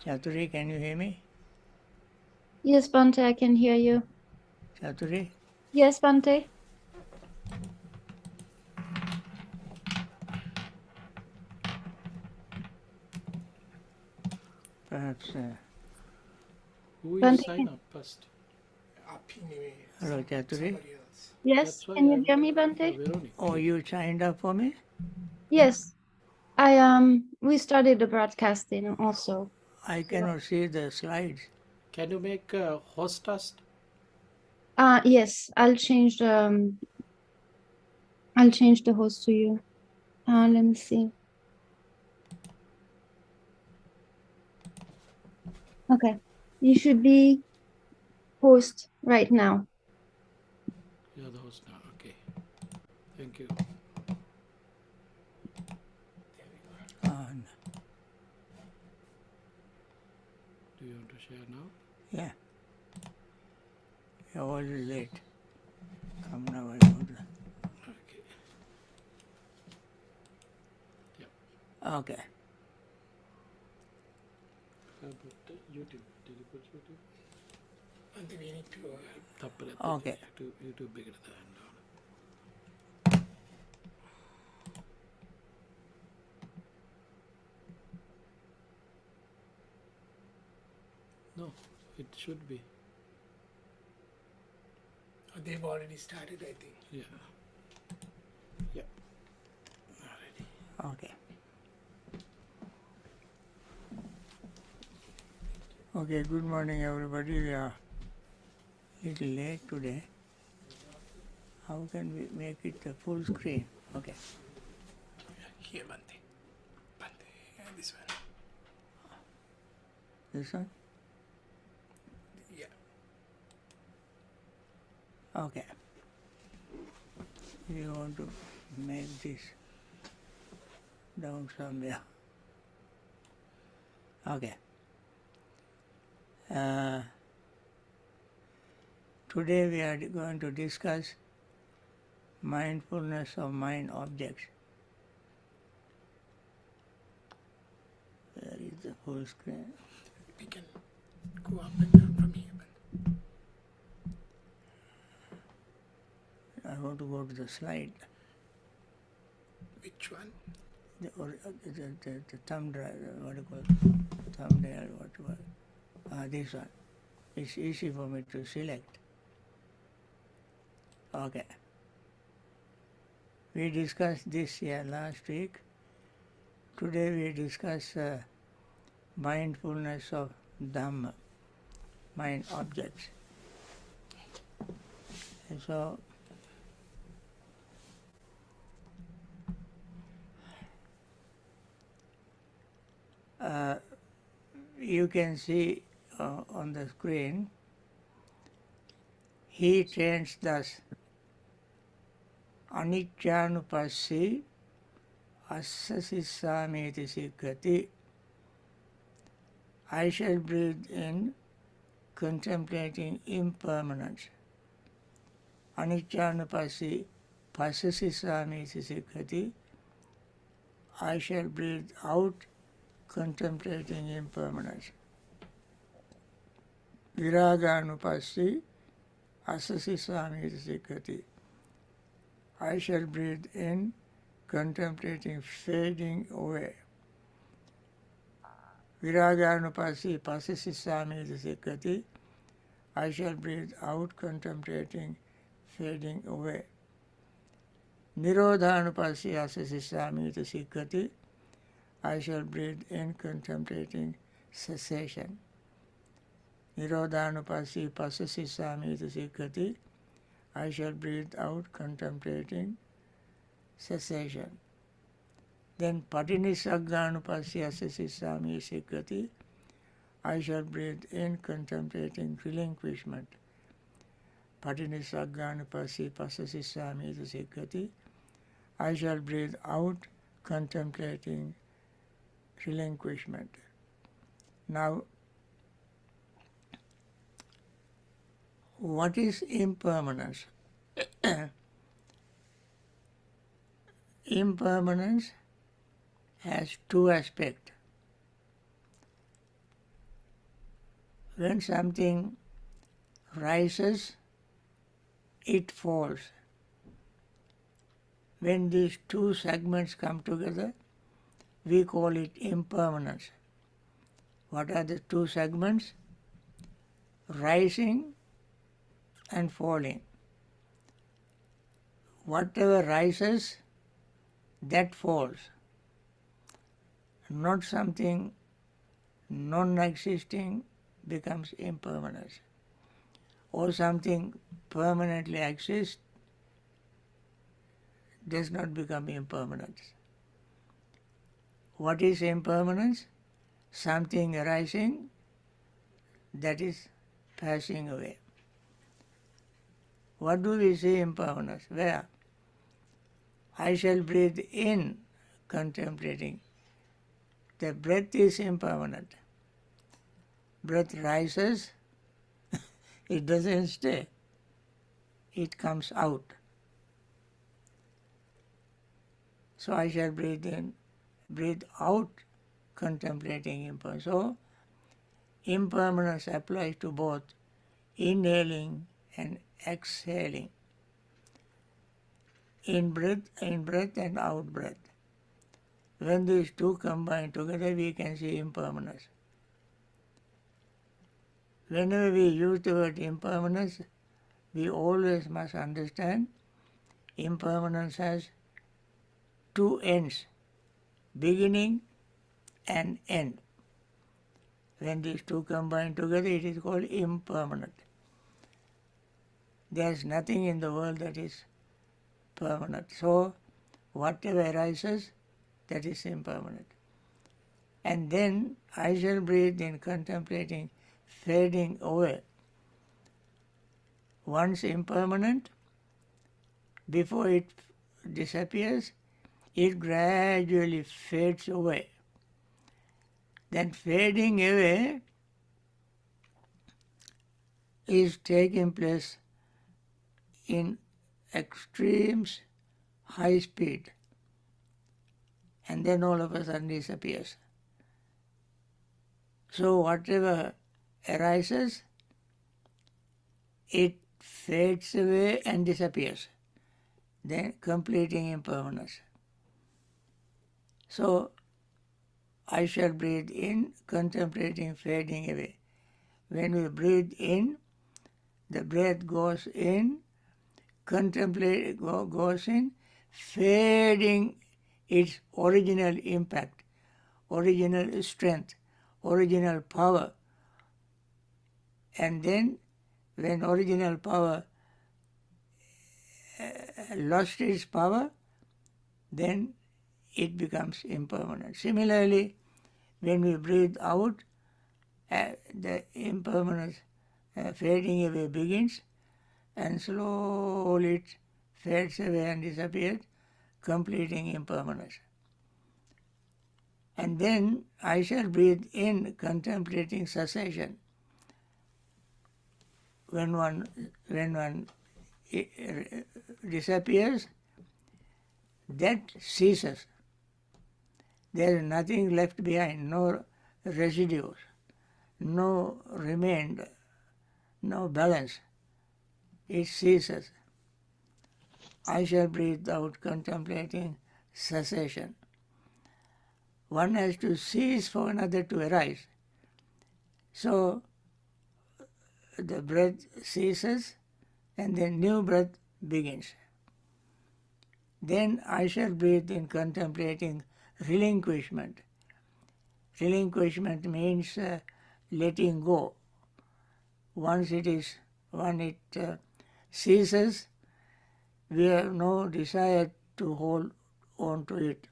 Chaturi, can you hear me? Yes, Bhante, I can hear you. Chaturi? Yes, Bhante. Perhaps. Who is Bhante, sign up first? Hello, Chaturi. yes, That's why can you I'm hear me, Bhante? Veronica. Oh, you signed up for me? Yes, we started the broadcasting also. I cannot see the slides. Can you make host us? Yes, I'll change the host to you. Let me see. Okay, you should be host right now. You're the host now. Okay. Thank you. On. Do you want to share now? Yeah. You're already late. Come now, I go to. Okay. Okay. How about YouTube? Did you put YouTube? Bhante, we need to. Okay. YouTube bigger than No, it should be. They've already started, I think. Yeah. Yeah. Alrighty. Okay. Okay, good morning, everybody. We are a little late today. How can we make it a full screen? Okay. Here, Bhante. Bhante, this one. This one? Yeah. Okay. You want to make this down somewhere. Okay. Today we are going to discuss mindfulness of mind objects. Where is the full screen? We can go up and down from here, Bhante. I want to go to the slide, Which one? the thumb drive, what do you call it? Thumbnail, whatever. This one. It's easy for me to select. Okay. We discussed this here last week. Today we discuss mindfulness of Dhamma, mind objects. And so, you can see on the screen, he trains thus, aniccanupassi assasissameti sikkati. I shall breathe in, contemplating impermanence. Aniccanupassi passasissameti sikkati. I shall breathe out, contemplating impermanence. Viraganupassi assasissameti sikkati. I shall breathe in, contemplating fading away. Viraganupassi passasissameti sikkati. I shall breathe out, contemplating fading away. Nirodhanupassi assasissameti sikkati. I shall breathe in, contemplating cessation. Nirodhanupassi passasissameti sikkati. I shall breathe out, contemplating cessation. Then patinissagganupassi assasissameti sikkati. I shall breathe in, contemplating relinquishment. Patinissagganupassi passasissameti sikkati. I shall breathe out, contemplating relinquishment. Now, what is impermanence? Impermanence has two aspects. when something rises, it falls. When these two segments come together, we call it impermanence. What are the two segments? Rising and falling. Whatever rises, that falls. Not something non-existing becomes impermanence. Or something permanently exists does not become impermanence. What is impermanence? Something arising that is passing away. What do we see impermanence? Where? I shall breathe in, contemplating. The breath is impermanent. Breath rises, it doesn't stay. It comes out. So I shall breathe in, breathe out, contemplating impermanence. So impermanence applies to both inhaling and exhaling. In breath and out breath. When these two combine together, we can see impermanence. Whenever we use the word impermanence, we always must understand impermanence has two ends, beginning and end. When these two combine together, it is called impermanent. There is nothing in the world that is permanent. So, whatever arises, that is impermanent. And then I shall breathe in, contemplating fading away. Once impermanent, before it disappears, it gradually fades away. Then fading away is taking place in extremes, high speed, and then all of a sudden disappears. So whatever arises, it fades away and disappears, then completing impermanence. So I shall breathe in, contemplating fading away. When we breathe in, the breath goes in, goes in, fading its original impact, original strength, original power. And then when original power lost its power, then it becomes impermanent. Similarly, when we breathe out, the impermanence fading away begins, and slowly it fades away and disappears, completing impermanence. And then I shall breathe in, contemplating cessation. When one disappears, that ceases. There is nothing left behind, no residues, no remained, no balance. It ceases. I shall breathe out, contemplating cessation. One has to cease for another to arise. So the breath ceases and then new breath begins. Then I shall breathe in, contemplating relinquishment. Relinquishment means letting go. Once it ceases, we have no desire to hold on to it.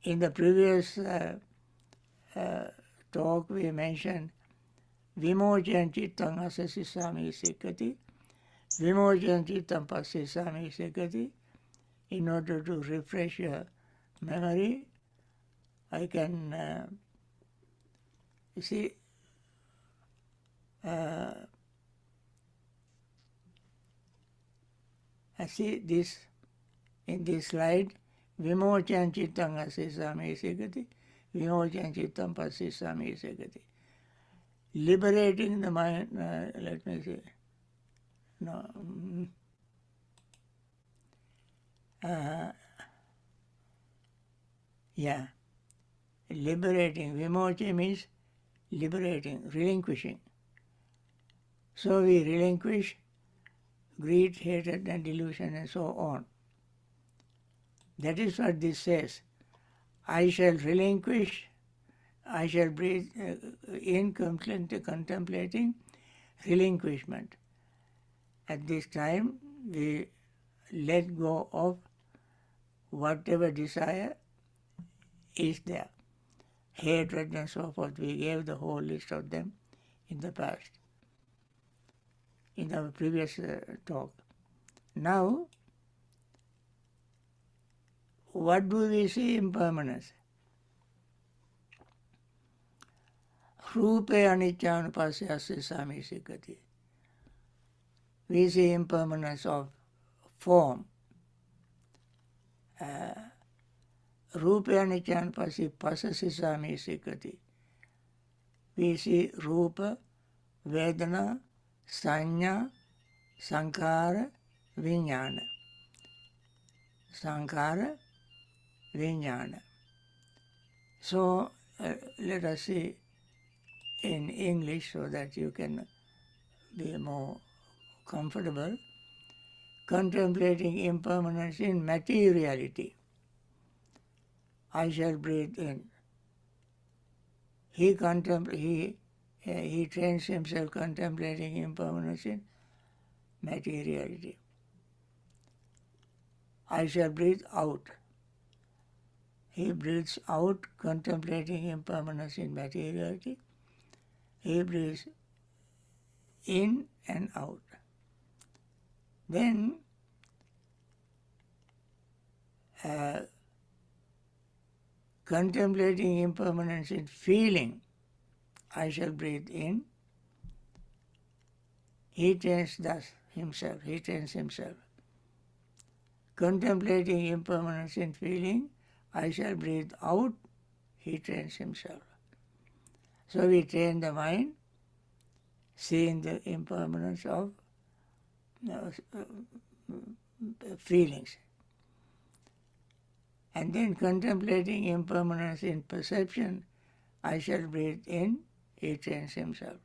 In the previous talk we mentioned vimochyan chittam asasisami sikati, vimochyan chittam passisami sikati. In order to refresh your memory, I can see I see this in this slide. Vimochyan chittam asisami sikati, vimochyan chittam passisami sikati. liberating the mind, let me see, no, yeah, liberating, vimochi means liberating, relinquishing. So we relinquish greed, hatred and delusion and so on. That is what this says. I shall relinquish, I shall breathe in contemplating relinquishment. At this time, we let go of whatever desire is there. Hatred and so forth, we gave the whole list of them in the past, in our previous talk. Now, what do we see? Impermanence. Rupe aniccanupasyasya samisikati. We see impermanence of form. Rupe aniccanupasyasya samisikati. We see Rupa, Vedana, Sanya, Sankhara, Vijnana. Sankhara, Vijnana. So let us see in English so that you can be more comfortable. Contemplating impermanence in materiality. I shall breathe in. He trains himself contemplating impermanence in materiality. I shall breathe out. He breathes out, contemplating impermanence in materiality. He breathes in and out. Then contemplating impermanence in feeling. I shall breathe in. He trains himself. Contemplating impermanence in feeling, I shall breathe out. He trains himself. So we train the mind, seeing the impermanence of feelings. And then contemplating impermanence in perception, I shall breathe in. He trains himself.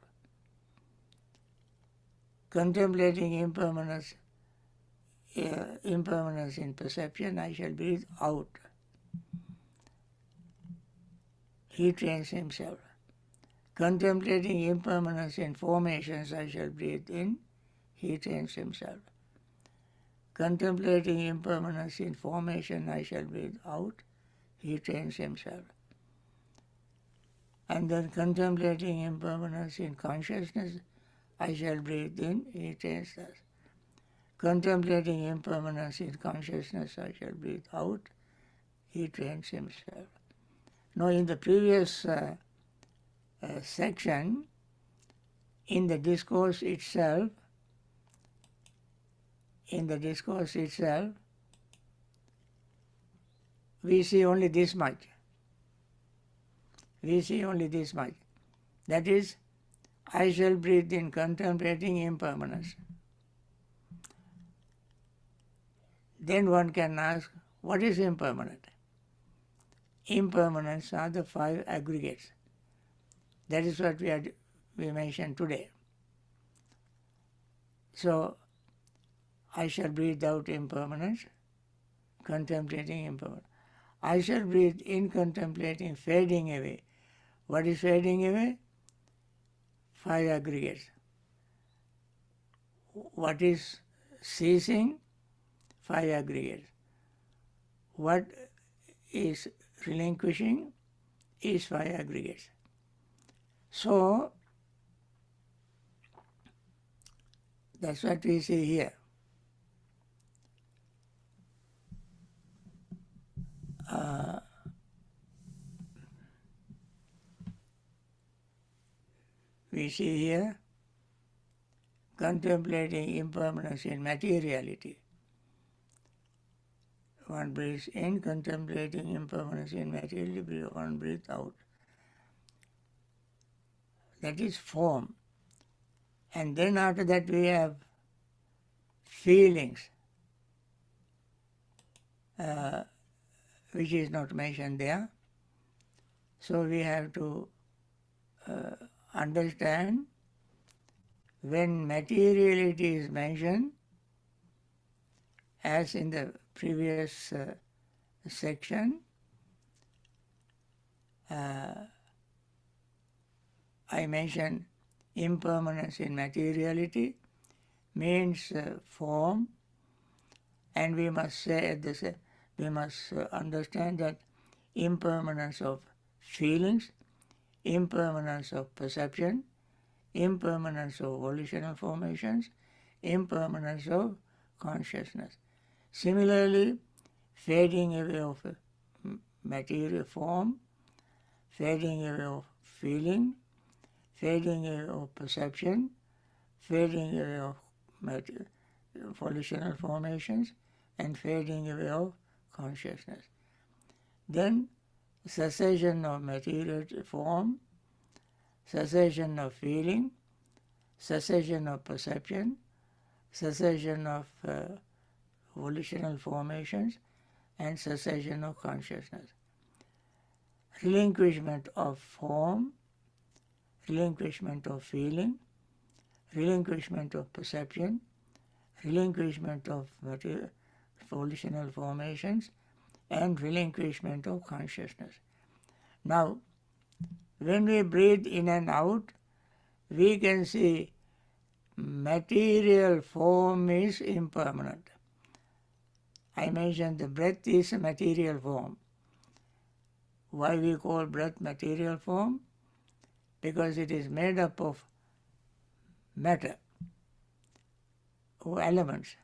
Contemplating impermanence in perception, I shall breathe out. He trains himself. Contemplating impermanence in formations, I shall breathe in. He trains himself. Contemplating impermanence in formation, I shall breathe out. He trains himself. And then contemplating impermanence in consciousness, I shall breathe in. He trains us. Contemplating impermanence in consciousness, I shall breathe out. He trains himself. Now, in the previous section, in the discourse itself, we see only this much. That is, I shall breathe in contemplating impermanence. Then one can ask, what is impermanent? Impermanence are the 5 aggregates. That is what we mentioned today. So, I shall breathe out impermanence, contemplating impermanence. I shall breathe in contemplating fading away. What is fading away? 5 aggregates. What is ceasing? 5 aggregates. What is relinquishing is 5 aggregates. So, that's what we see here. We see here contemplating impermanence in materiality. One breathes in, contemplating impermanence in materiality, one breathes out. that is form. And then after that we have feelings, which is not mentioned there. So we have to understand when materiality is mentioned, as in the previous section, I mentioned impermanence in materiality means form, and we must say at this, we must understand that impermanence of feelings, impermanence of perception, impermanence of volitional formations, impermanence of consciousness. Similarly, fading away of material form, fading away of feeling, fading away of perception, fading away of volitional formations, and fading away of consciousness. Then cessation of material form, cessation of feeling, cessation of perception, cessation of volitional formations, and cessation of consciousness. Relinquishment of form, relinquishment of feeling, relinquishment of perception, relinquishment of volitional formations, and relinquishment of consciousness. Now, when we breathe in and out, we can see material form is impermanent. I mentioned the breath is a material form. Why we call breath material form? Because it is made up of matter, or elements: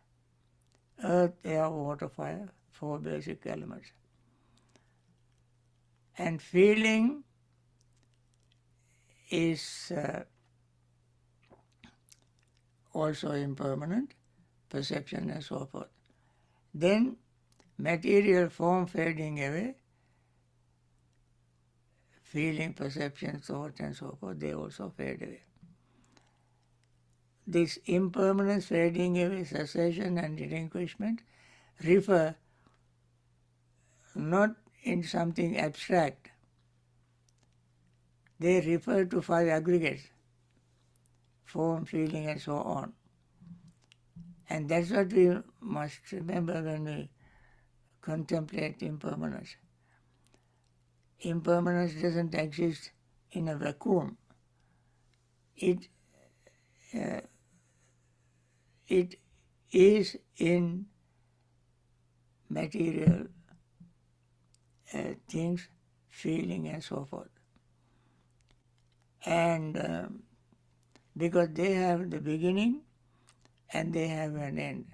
earth, air, water, fire, 4 basic elements. And feeling is also impermanent, perception and so forth. Then material form fading away, feeling, perception, thought and so forth, they also fade away. This impermanence, fading away, cessation and relinquishment refer not in something abstract. They refer to 5 aggregates: form, feeling and so on. And that's what we must remember when we contemplate impermanence. Impermanence doesn't exist in a vacuum. It is in material things, feeling and so forth. And because they have the beginning and they have an end,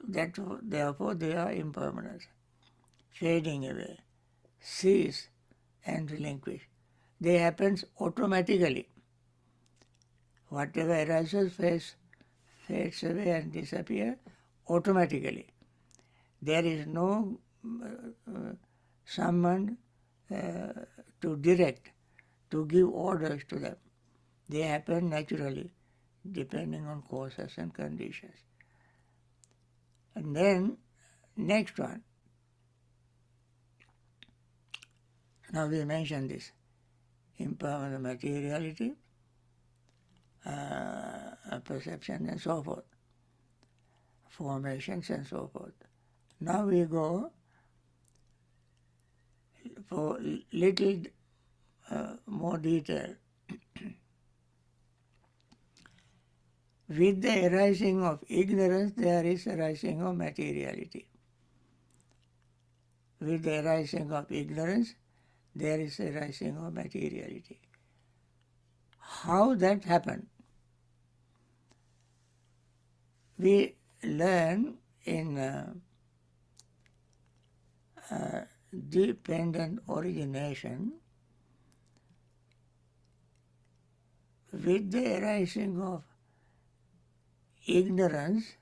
therefore they are impermanent, fading away, cease and relinquish. They happen automatically. Whatever arises fades away and disappears automatically. There is no someone to direct, to give orders to them. They happen naturally, depending on causes and conditions. And then, next one. Now we mentioned this impermanent materiality, perception and so forth, formations and so forth. Now we go for little more detail. With the arising of ignorance, there is arising of materiality. With the arising of ignorance, there is arising of materiality. How that happened? We learn in dependent origination. With the arising of ignorance,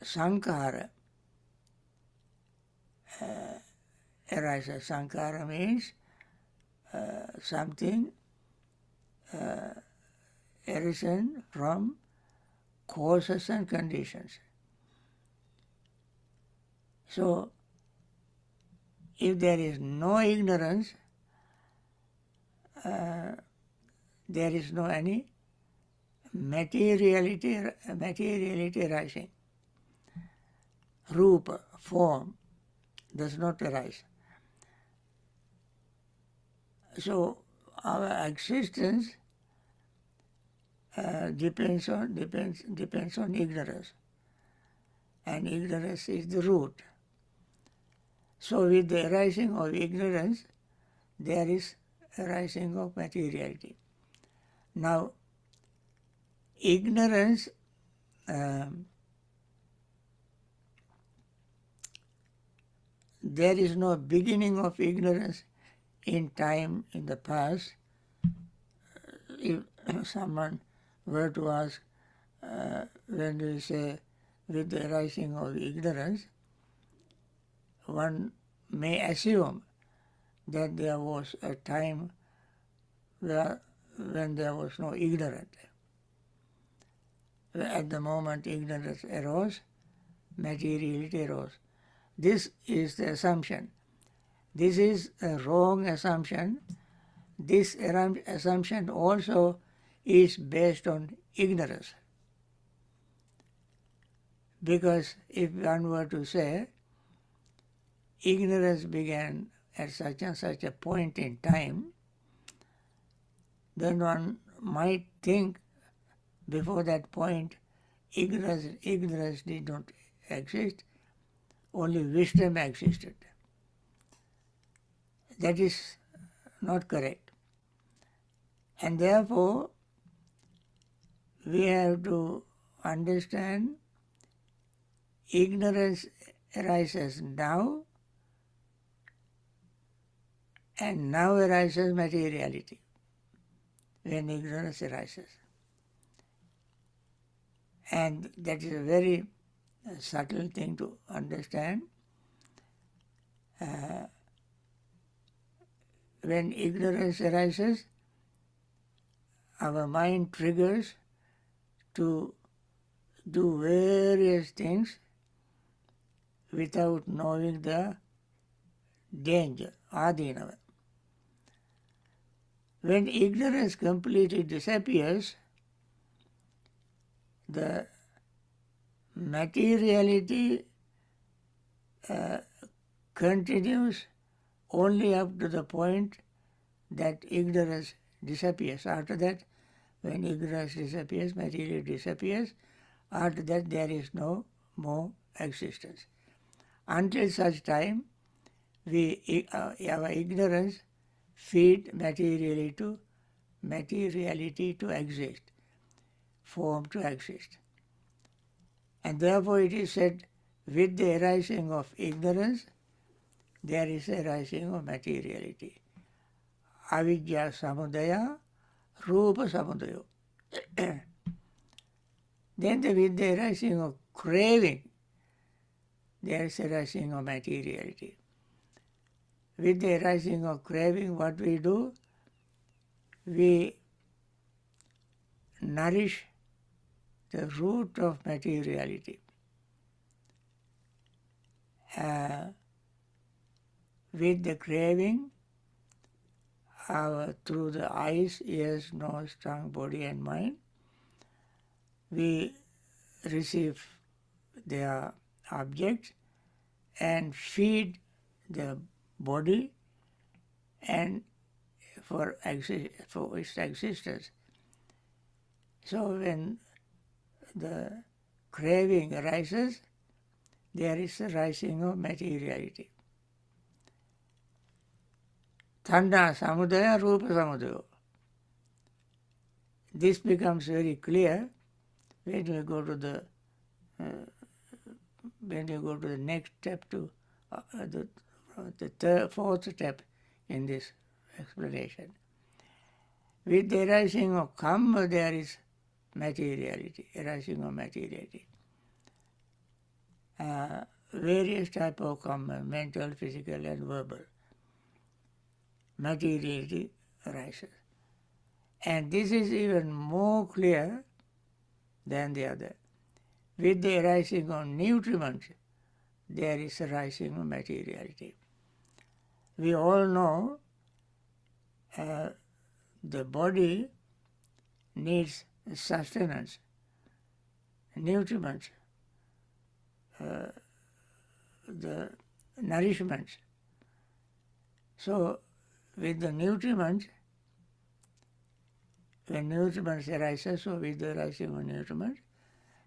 sankhara, arises. Sankhara means something arisen from causes and conditions. So, if there is no ignorance, there is no any materiality arising. Rupa, form, does not arise. So our existence depends on ignorance, and ignorance is the root. So with the arising of ignorance, there is arising of materiality. Now, ignorance there is no beginning of ignorance in time in the past. If someone were to ask, when we say with the arising of ignorance, one may assume that there was a time when there was no ignorance. At the moment ignorance arose, materiality arose. This is the assumption. This is a wrong assumption. This assumption also is based on ignorance. Because if one were to say, ignorance began at such and such a point in time, then one might think before that point ignorance did not exist, only wisdom existed. That is not correct. And therefore, we have to understand ignorance arises now, and now arises materiality when ignorance arises. And that is a very subtle thing to understand. When ignorance arises, our mind triggers to do various things without knowing the danger, adhinava. When ignorance completely disappears, the materiality continues only up to the point that ignorance disappears. After that, when ignorance disappears, materiality disappears, after that there is no more existence. Until such time, our ignorance feed materiality to exist, form to exist. And therefore it is said, with the arising of ignorance, there is a rising of materiality. Avidya samudaya, rupa samudayo. Then with the arising of craving, there is a rising of materiality. With the arising of craving, what we do? We nourish the root of materiality. With the craving, through the eyes, ears, nose, tongue, body and mind, we receive their objects and feed the body and for its existence. So when the craving arises, there is a rising of materiality. Tanda samudaya, rupa samudaya. This becomes very clear when we go to the next step, to the fourth step in this explanation. With the arising of karma, there is materiality, arising of materiality. various type of karma, mental, physical and verbal. Materiality arises. And this is even more clear than the other. With the arising of nutriments, there is a rising of materiality. We all know the body needs sustenance, nutriments, the nourishments. So with the nutriments, when nutriments arises, so with the rising of nutriments,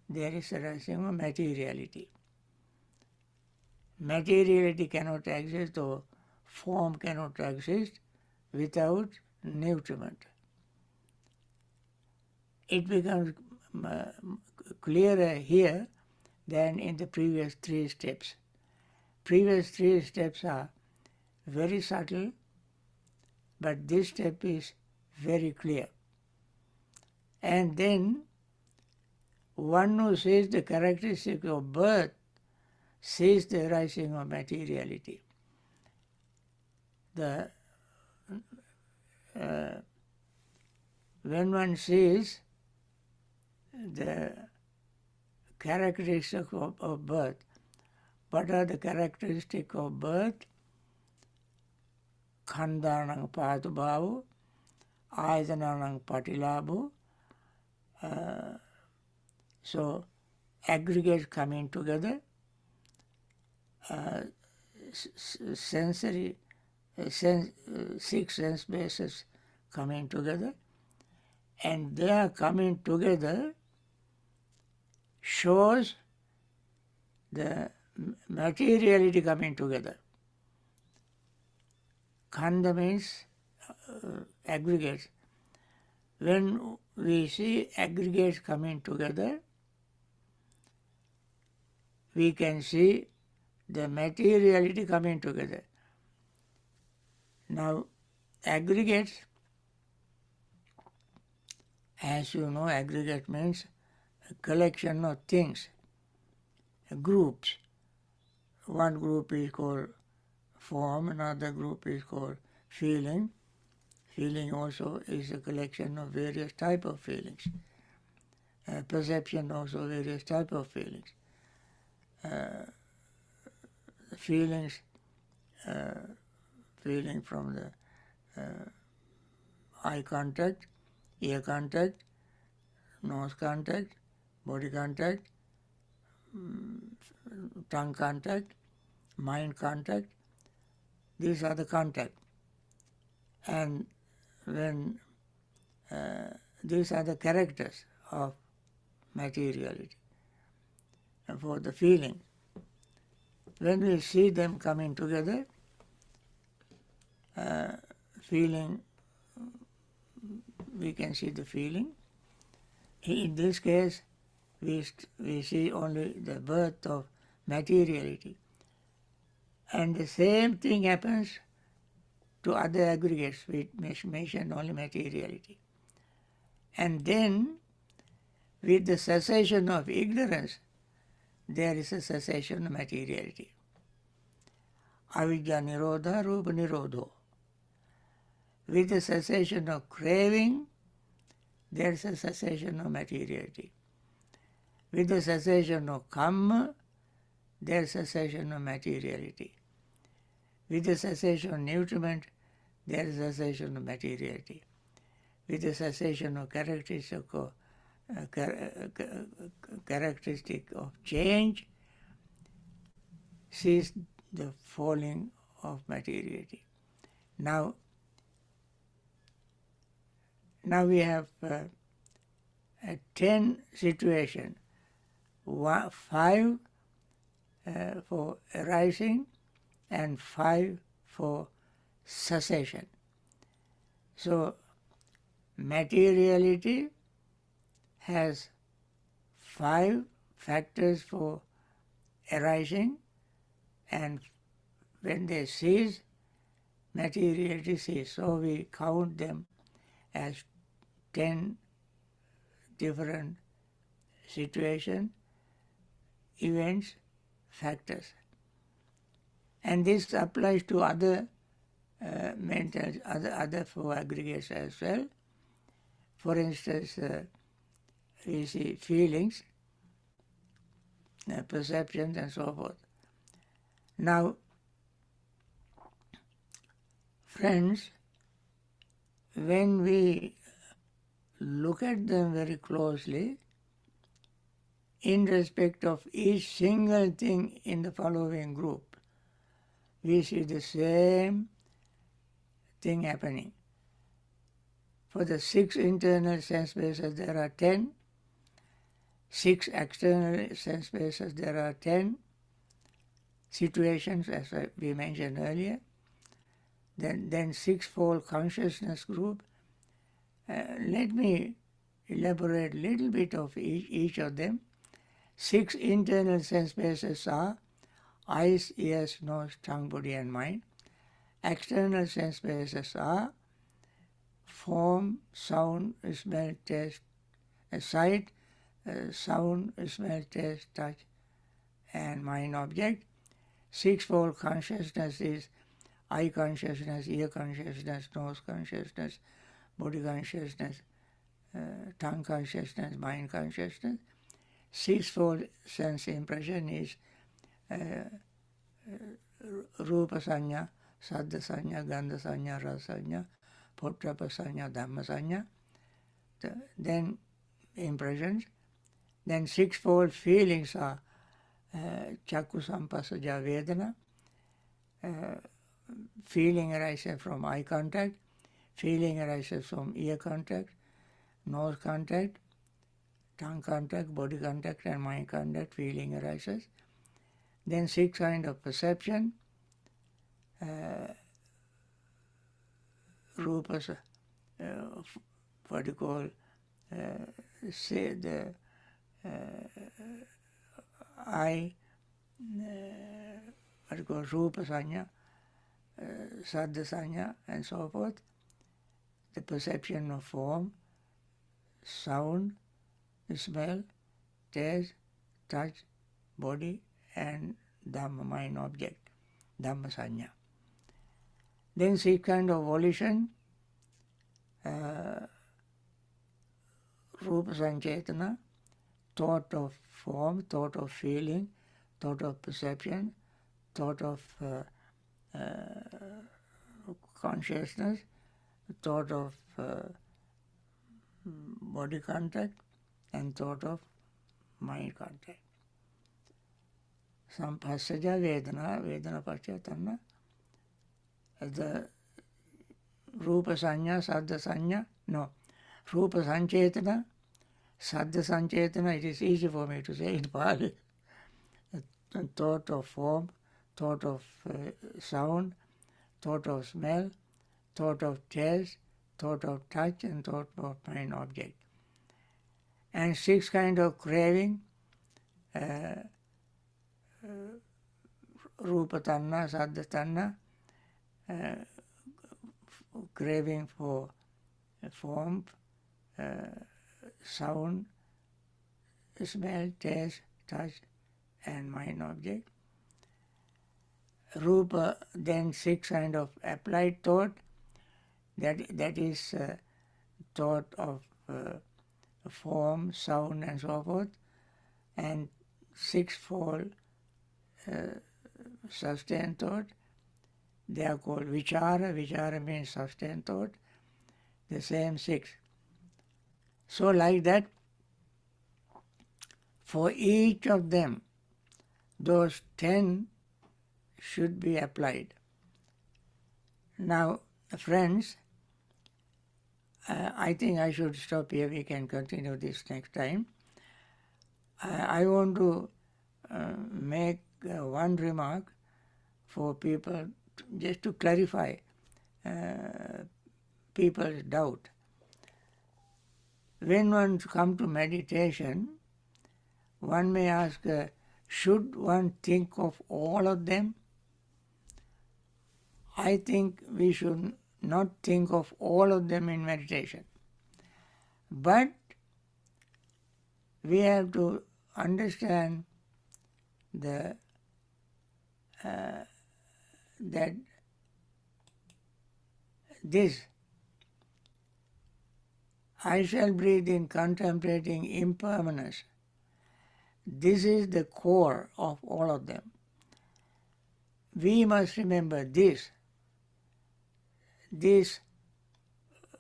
there is a rising of materiality. Materiality cannot exist, or form cannot exist without nutriment. It becomes clearer here than in the previous three steps. Previous three steps are very subtle, but this step is very clear. And then one who sees the characteristics of birth sees the rising of materiality. When one sees the characteristics of birth, what are the characteristics of birth? Khandanang patubhavu, ayatananang patilabhu. So aggregates coming together, sensory, six sense bases coming together, and their coming together shows the materiality coming together. Khanda means aggregates. When we see aggregates coming together, we can see the materiality coming together. Now, aggregates, as you know, aggregate means a collection of things, groups. One group is called form, another group is called feeling. Feeling also is a collection of various type of feelings. Perception also various type of feelings. Feelings, feeling from the eye contact, ear contact, nose contact, body contact, tongue contact, mind contact. These are the contact. And when these are the characters of materiality for the feeling. When we see them coming together, feeling, we can see the feeling. In this case, we see only the birth of materiality. And the same thing happens to other aggregates. We mention only materiality. And then, with the cessation of ignorance, there is a cessation of materiality. Avidya nirodha, rupa nirodho. With the cessation of craving, there is a cessation of materiality. With the cessation of karma, there is a cessation of materiality. With the cessation of nutriment, there is a cessation of materiality. With the cessation of characteristic of change, sees the falling of materiality. Now we have 10 situations, 5 for arising and 5 for cessation. So materiality has 5 factors for arising, and when they cease, materiality ceases. So we count them as 10 different situations, events factors. And this applies to other mental, other four aggregates as well. For instance, we see feelings, perceptions, and so forth. Now, friends, when we look at them very closely, in respect of each single thing in the following group, we see the same thing happening. For the 6 internal sense bases, there are 10. 6 external sense bases, there are 10 situations, as we mentioned earlier. Then sixfold consciousness group. Let me elaborate a little bit of each of them. 6 internal sense bases are eyes, ears, nose, tongue, body, and mind. External sense bases are form, sound, smell, taste, sight, sound, smell, taste, touch, and mind object. Sixfold consciousness is eye consciousness, ear consciousness, nose consciousness, body consciousness, tongue consciousness, mind consciousness. Sixfold sense impression is Rupa Sanya, Saddha Sanya, Gandha Sanya, Rasa Sanya, Pottrapa Sanya, Dhamma Sanya. Then impressions. Then sixfold feelings are Chakku Sampasaja Vedana, feeling arises from eye contact, feeling arises from ear contact, nose contact, tongue contact, body contact, and mind contact, feeling arises. Then 6 kinds of perception, rupas, what you call, say the eye, what you call rupa sanya, saddha sanya, and so forth. The perception of form, sound, smell, taste, touch, body, and Dhamma, mind object, Dhamma sanya. Then 6 kinds of volition, Rupa Sanchetana, thought of form, thought of feeling, thought of perception, thought of consciousness, thought of body contact, and thought of mind contact. Sampassaja Vedana, Vedana Paschatana, the Rupa Sanya, Saddha Sanya, no, Rupa Sanchetana, Saddha Sanchetana, it is easy for me to say in Pali. Thought of form, thought of sound, thought of smell, thought of taste, thought of touch, and thought of mind object. And 6 kinds of craving, Rupa Tanna, Saddha Tanna, craving for form, sound, smell, taste, touch, and mind object. Rupa, then 6 kinds of applied thought, that is thought of form, sound, and so forth, and 6-fold sustained thought. They are called vichara. Vichara means sustained thought. The same 6. So like that, for each of them, those 10 should be applied. Now, friends, I think I should stop here. We can continue this next time. I want to make one remark for people, just to clarify people's doubt. When one comes to meditation, one may ask, should one think of all of them? I think we should not think of all of them in meditation. But we have to understand the that this I shall breathe in contemplating impermanence. This is the core of all of them. We must remember these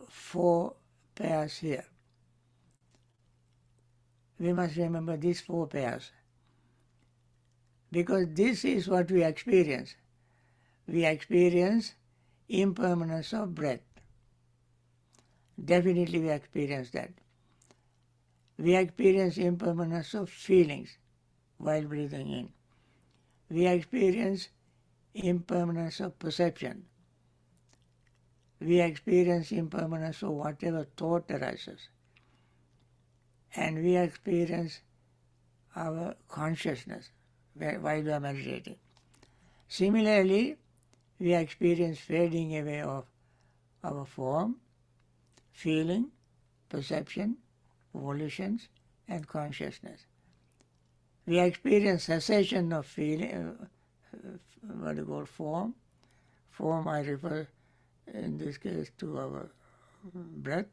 four pairs here. We must remember these four pairs, because this is what we experience. We experience impermanence of breath. Definitely we experience that. We experience impermanence of feelings while breathing in. We experience impermanence of perception. We experience impermanence of whatever thought arises. And we experience our consciousness while we are meditating. Similarly, we experience fading away of our form, feeling, perception, volitions, and consciousness. We experience cessation of feeling, what you call form. Form I refer in this case to our breath,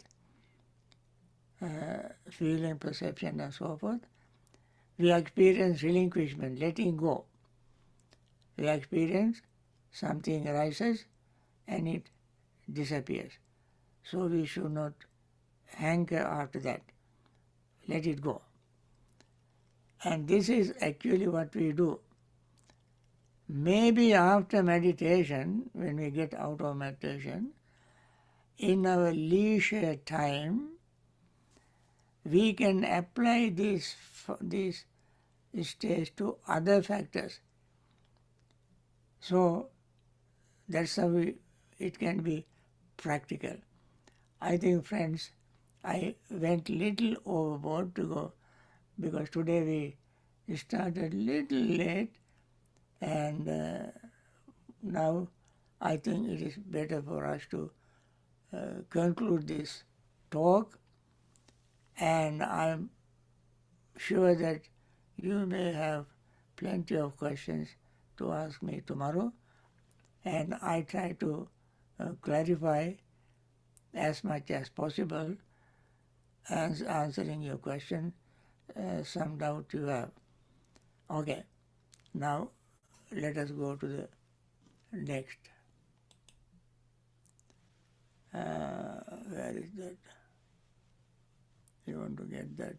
feeling, perception, and so forth. We experience relinquishment, letting go. We experience something arises and it disappears. So we should not hanker after that. Let it go. And this is actually what we do. Maybe after meditation, when we get out of meditation, in our leisure time, we can apply this stage to other factors. So that's how it can be practical. I think, friends, I went little overboard to go, because today we started little late, and now I think it is better for us to conclude this talk, and I'm sure that you may have plenty of questions to ask me tomorrow, and I try to clarify as much as possible as answering your question, some doubt you have. Okay, now let us go to the next. Where is that? You want to get that?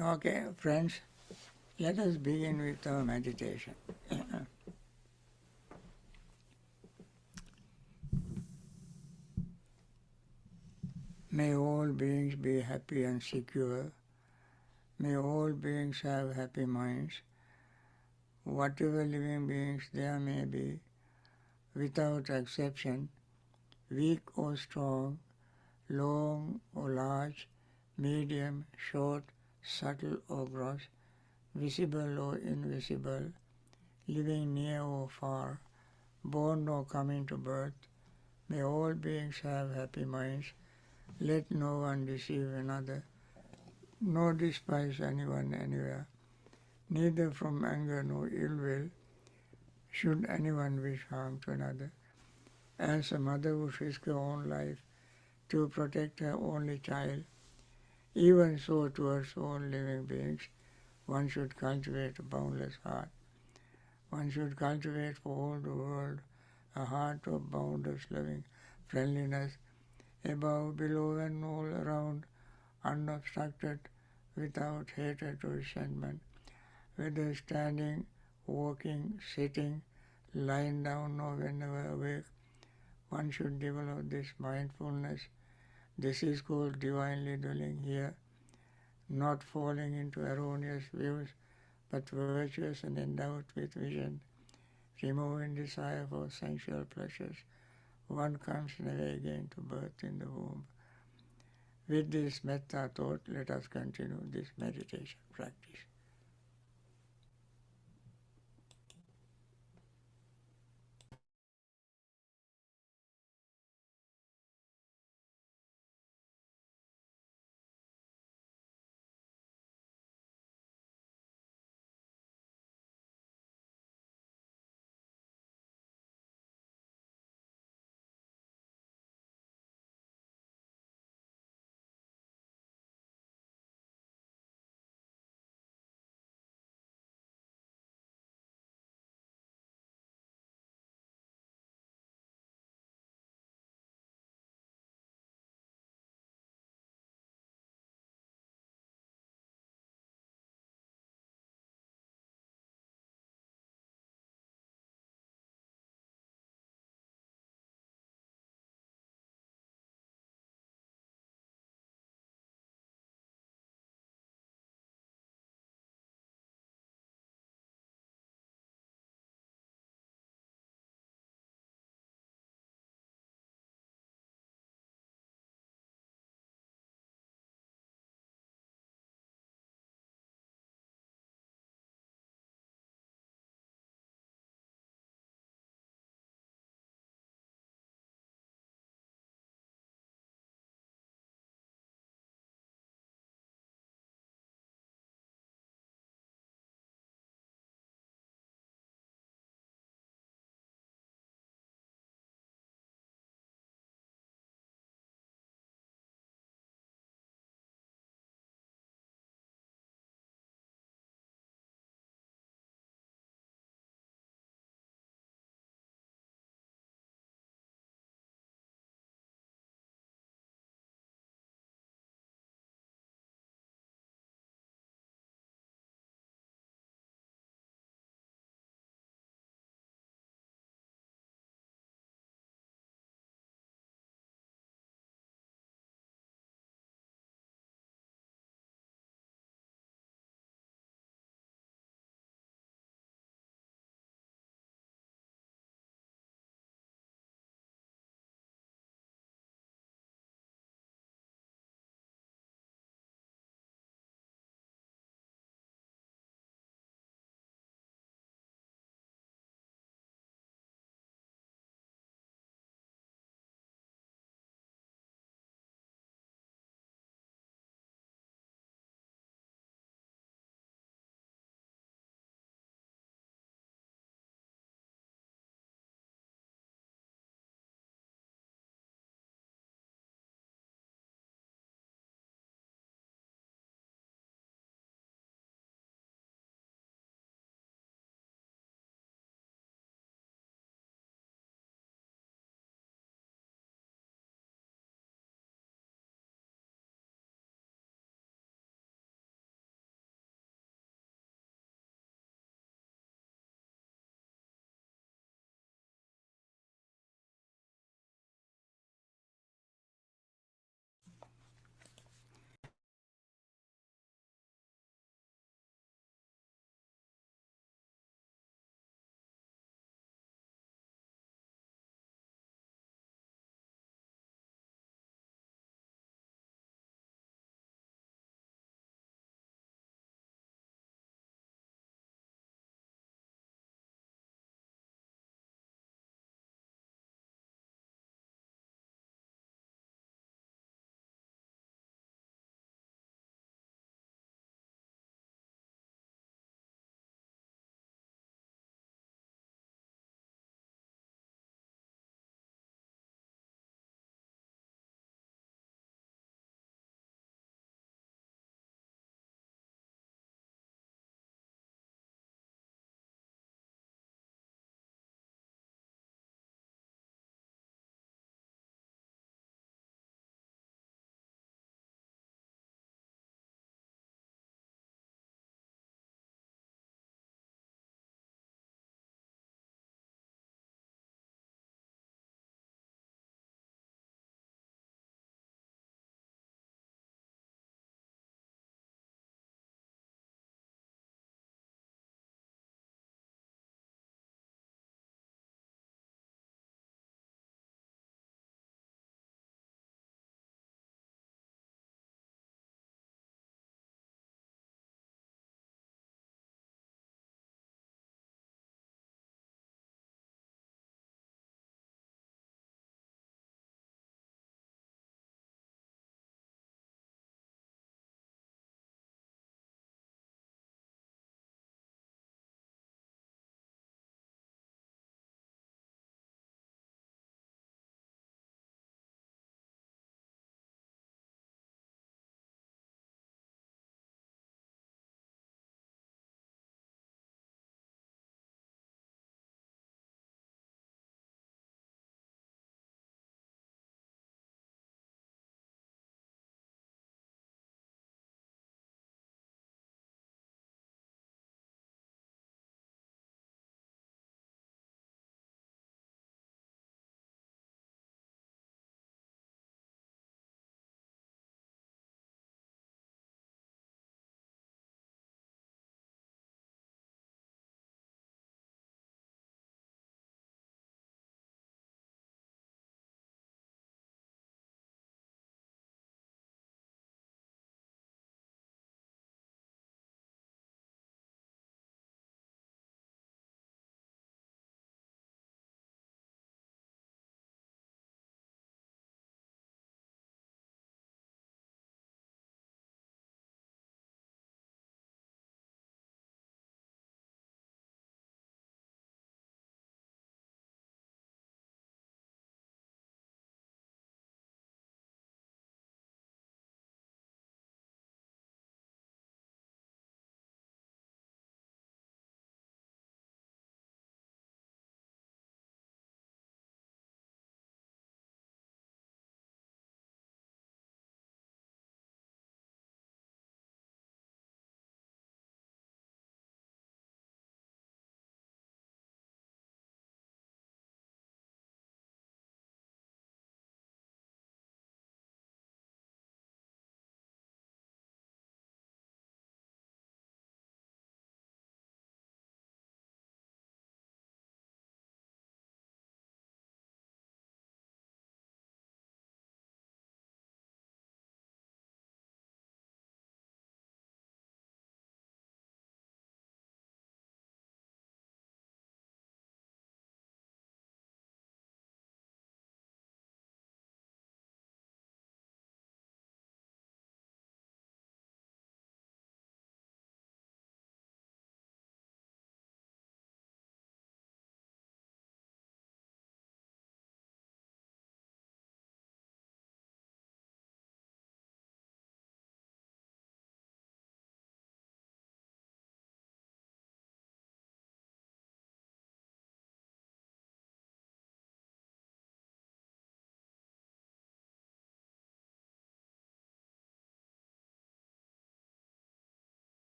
Okay, friends, let us begin with our meditation. May all beings be happy and secure. May all beings have happy minds. Whatever living beings there may be, without exception, weak or strong, long or large, medium, short, subtle or gross, visible or invisible, living near or far, born or coming to birth, may all beings have happy minds. Let no one deceive another, nor despise anyone anywhere. Neither from anger nor ill will should anyone wish harm to another. As a mother would risk her own life to protect her only child, even so towards all living beings, one should cultivate a boundless heart. One should cultivate for all the world a heart of boundless loving friendliness, above, below, and all around, unobstructed, without hatred or resentment, whether standing, walking, sitting, lying down, or whenever awake. One should develop this mindfulness. This is called divinely dwelling here, not falling into erroneous views, but virtuous and endowed with vision, removing desire for sensual pleasures. One comes never again to birth in the womb. With this metta thought, let us continue this meditation practice.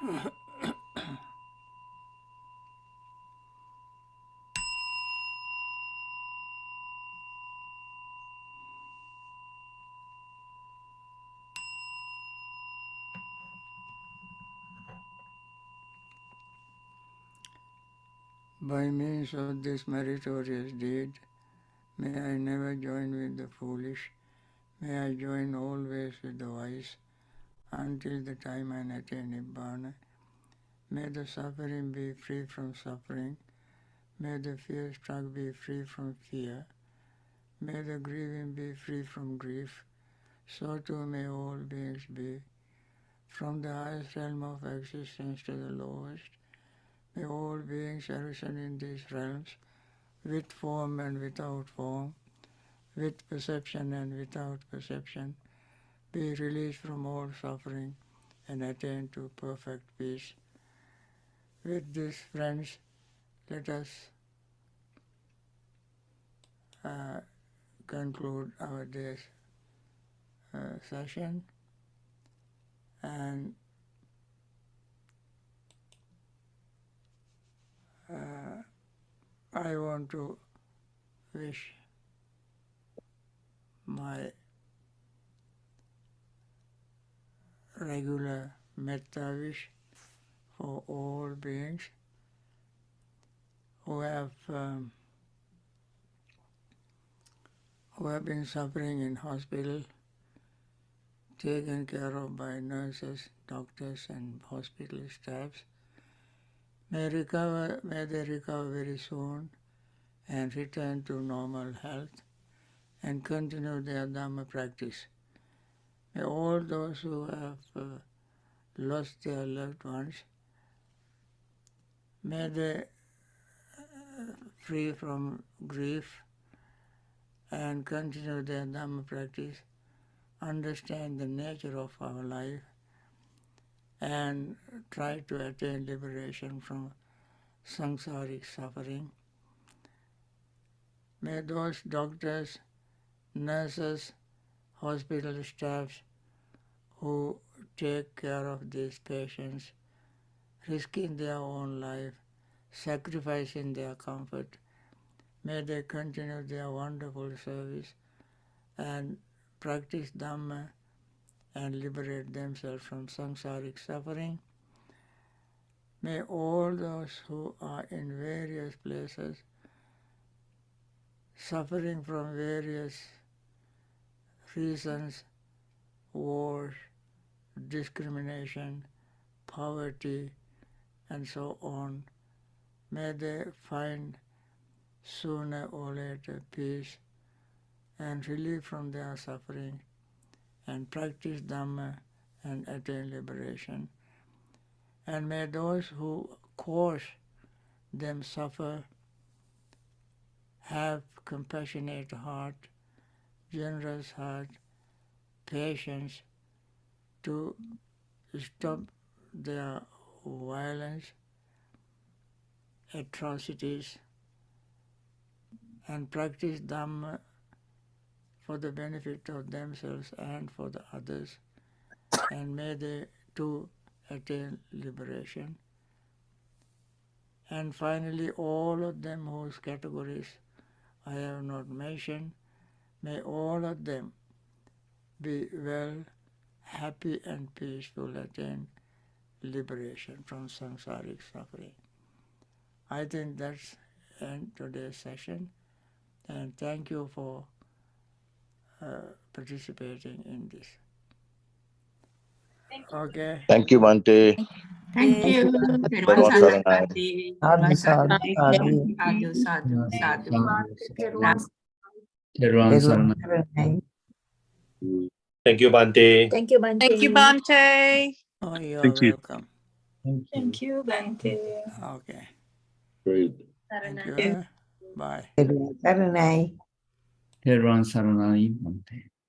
By means of this meritorious deed, may I never join with the foolish, may I join always with the wise, until the time I attain Nibbana. May the suffering be free from suffering, may the fear-struck be free from fear, may the grieving be free from grief, so too may all beings be. From the highest realm of existence to the lowest, may all beings arisen in these realms, with form and without form, with perception and without perception, be released from all suffering and attain to perfect peace. With this, friends, let us conclude our day's session, and I want to wish my regular metta wish for all beings who have been suffering in hospital, taken care of by nurses, doctors, and hospital staffs. May they recover very soon and return to normal health and continue their Dhamma practice. May all those who have lost their loved ones, may they free from grief and continue their Dhamma practice, understand the nature of our life, and try to attain liberation from samsaric suffering. May those doctors, nurses, hospital staffs who take care of these patients, risking their own life, sacrificing their comfort, may they continue their wonderful service and practice Dhamma and liberate themselves from samsaric suffering. May all those who are in various places, suffering from various reasons, wars, discrimination, poverty, and so on, may they find sooner or later peace and relief from their suffering and practice Dhamma and attain liberation. And may those who cause them suffer have compassionate heart, generous heart, patience to stop their violence, atrocities, and practice Dhamma for the benefit of themselves and for the others, and may they too attain liberation. And finally, all of them whose categories I have not mentioned, may all of them be well, happy and peaceful, attain liberation from samsaric suffering. I think that's end today's session, and thank you for participating in this. Okay. Thank you, Bhante. Thank you. Bhagwan Saranai. Sadhu, sadhu, sadhu. Sadhu, sadhu. Everyone saranai. Thank you, Bhante. Thank you, Bhante. Thank you, Bhante. Oh, you are Thank you. welcome. Thank you, Bhante. Okay. Great. Thank you. Bye. Everyone saranai. Bhante.